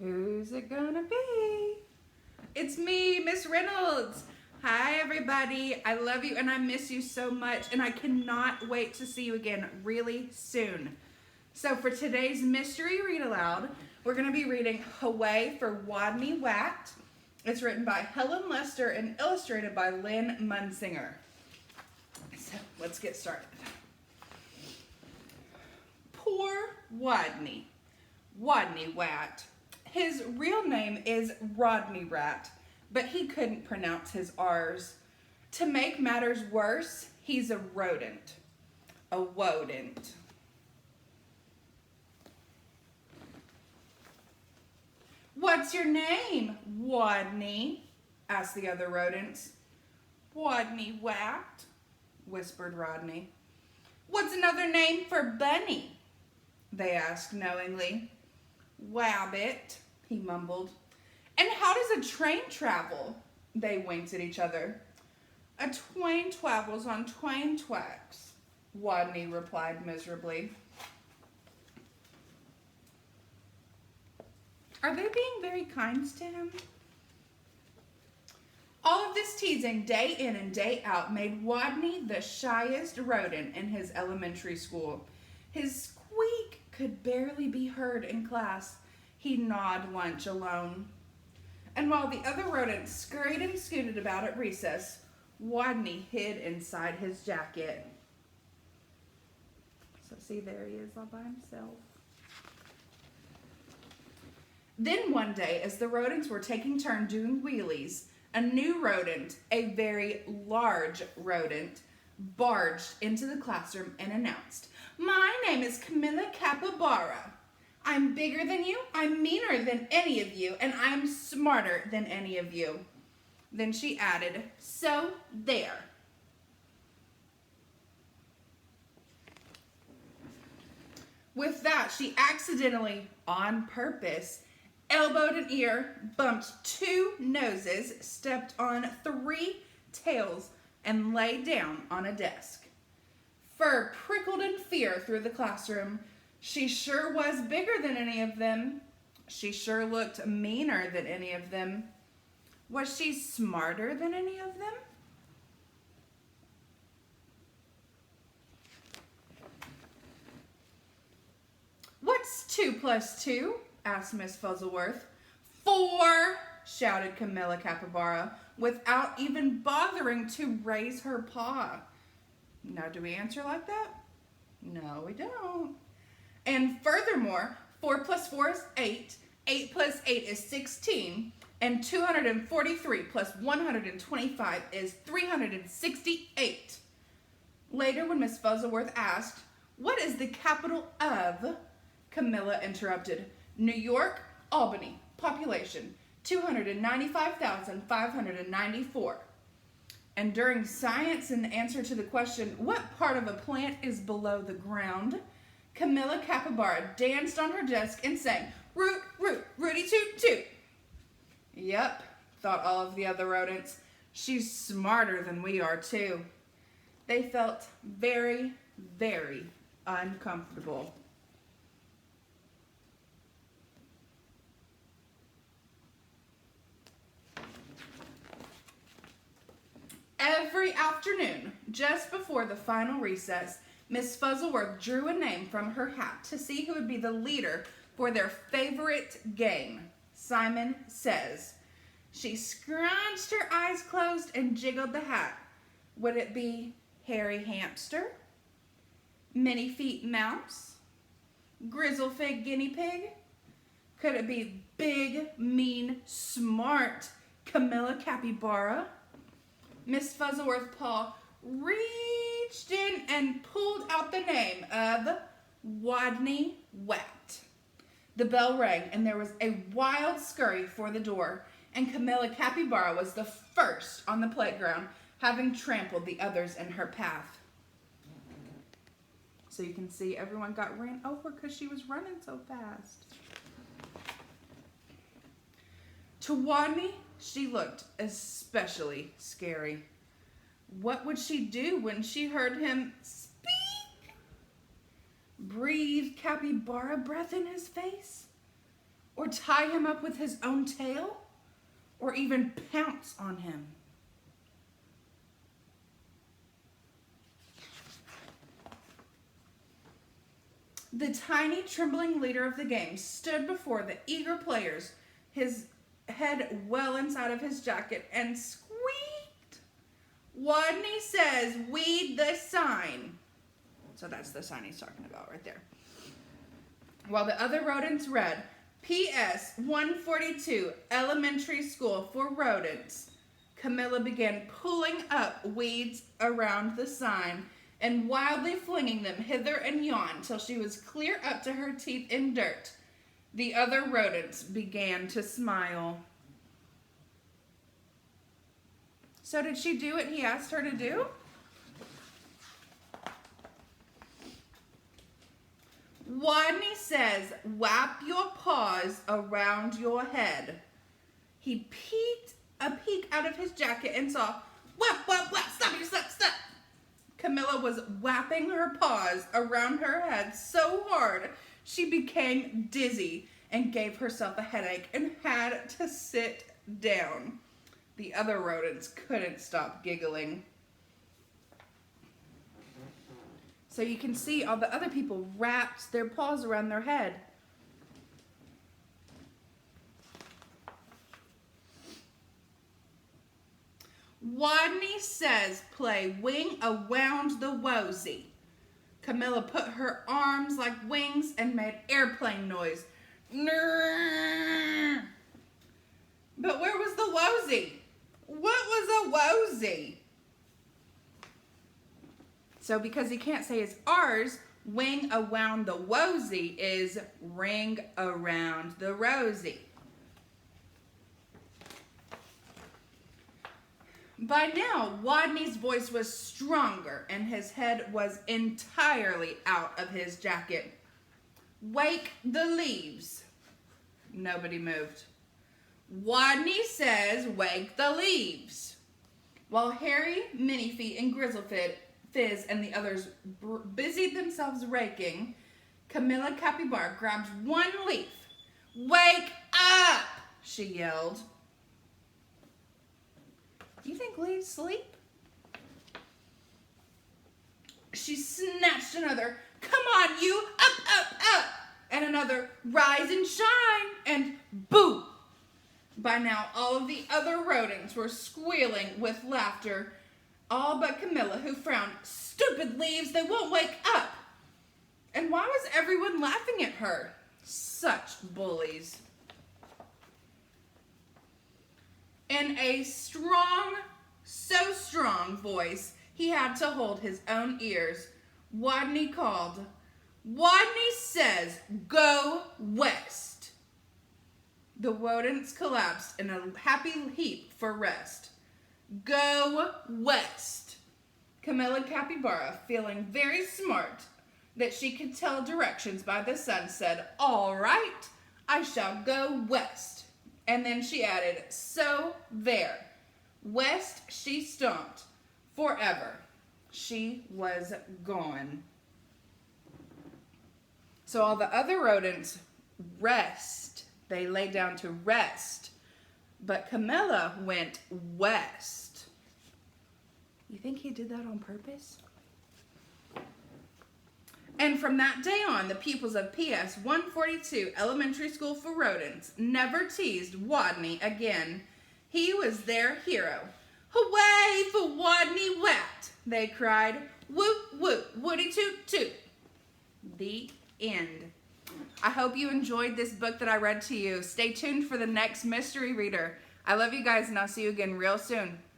Who's it gonna be? It's me, Miss Reynolds. Hi, everybody. I love you and I miss you so much, and I cannot wait to see you again really soon. So for today's mystery read aloud, we're going to be reading Hooway for Wodney Wat. It's written by Helen Lester and illustrated by Lynn Munsinger. So let's get started. Poor Wodney. Wodney Wat. His real name is Rodney Rat, but he couldn't pronounce his R's. To make matters worse, he's a rodent. A wodent. "What's your name, Wodney?" asked the other rodents. "Wodney Wat," whispered Rodney. "What's another name for bunny?" they asked knowingly. "Wabbit," he mumbled. "And how does a train travel?" They winked at each other. "A twain travels on twain tracks," Wodney replied miserably. Are they being very kind to him? All of this teasing day in and day out made Wodney the shyest rodent in his elementary school. His squeak could barely be heard in class. He gnawed lunch alone. And while the other rodents scurried and scooted about at recess, Wodney hid inside his jacket. So see, there he is all by himself. Then one day, as the rodents were taking turn doing wheelies, a new rodent, a very large rodent, barged into the classroom and announced, "My name is Camilla Capybara. I'm bigger than you, I'm meaner than any of you, and I'm smarter than any of you." Then she added, "So there." With that, she accidentally, on purpose, elbowed an ear, bumped 2 noses, stepped on 3 tails, and lay down on a desk. Fur prickled in fear through the classroom. She sure was bigger than any of them. She sure looked meaner than any of them. Was she smarter than any of them? "What's 2 plus 2? asked Miss Fuzzleworth. "4, shouted Camilla Capybara, without even bothering to raise her paw. Now, do we answer like that? No, we don't. "And furthermore, 4 plus 4 is 8, 8 plus 8 is 16, and 243 plus 125 is 368. Later, when Miss Fuzzleworth asked, "What is the capital of?" Camilla interrupted, "New York, Albany, population 295,594. And during science, in answer to the question, "What part of a plant is below the ground?" Camilla Capybara danced on her desk and sang, "Root, root, rooty toot toot." Yep, thought all of the other rodents. She's smarter than we are, too. They felt very, very uncomfortable. Every afternoon, just before the final recess, Miss Fuzzleworth drew a name from her hat to see who would be the leader for their favorite game, Simon Says. She scrunched her eyes closed and jiggled the hat. Would it be Hairy Hamster? Mini Feet Mouse? Grizzlefig Guinea Pig? Could it be Big, Mean, Smart Camilla Capybara? Miss Fuzzleworth's paw reached in and pulled out the name of Wodney Wat. The bell rang and there was a wild scurry for the door, and Camilla Capybara was the first on the playground, having trampled the others in her path. So you can see everyone got ran over because she was running so fast. To Wodney, she looked especially scary. What would she do when she heard him speak? Breathe capybara breath in his face? or tie him up with his own tail, or even pounce on him. The tiny, trembling leader of the game stood before the eager players, his head well inside of his jacket, and squeaked. Wodney says, "Weed the sign." So that's the sign he's talking about right there. While the other rodents read, P.S. 142, Elementary School for Rodents. Camilla began pulling up weeds around the sign and wildly flinging them hither and yon till she was clear up to her teeth in dirt. The other rodents began to smile. So did she do what he asked her to do? Wodney says, "Wrap your paws around your head." He peeked a peek out of his jacket and saw, "Whap, whap, whap, stop, you stop, stop." Camilla was whapping her paws around her head so hard she became dizzy and gave herself a headache and had to sit down. The other rodents couldn't stop giggling. So you can see all the other people wrapped their paws around their head. Wodney says, "Play wing around the wosy." Camilla put her arms like wings and made airplane noise. But where was the wosy? What was a wosy? So because he can't say his R's, wing around the wosy is ring around the rosy. By now, Wodney's voice was stronger and his head was entirely out of his jacket. "Wake the leaves." Nobody moved. Wodney says, "Wake the leaves." While Harry, Minifeet, and Grizzlefizz and the others busied themselves raking, Camilla Capybara grabbed one leaf. "Wake up!" she yelled. You think leaves sleep? She snatched another, "Come on, you, up, up, up," and another, "Rise and shine," and boo! By now, all of the other rodents were squealing with laughter, all but Camilla, who frowned. "Stupid leaves, they won't wake up." And why was everyone laughing at her? Such bullies. In a strong, so strong voice, he had to hold his own ears. Wodney called, "Wodney says, go west." The rodents collapsed in a happy heap for rest. Go west. Camilla Capybara, feeling very smart that she could tell directions by the sun, said, "All right, I shall go west." And then she added, "So there." West she stomped. Forever. She was gone. So all the other rodents rest. They lay down to rest. But Camilla went west. You think he did that on purpose? And from that day on, the pupils of PS 142 Elementary School for Rodents never teased Wodney again. He was their hero. "Hooway for Wodney Wet!" they cried. "Whoop, whoop, woody toot toot." The end. I hope you enjoyed this book that I read to you. Stay tuned for the next mystery reader. I love you guys, and I'll see you again real soon.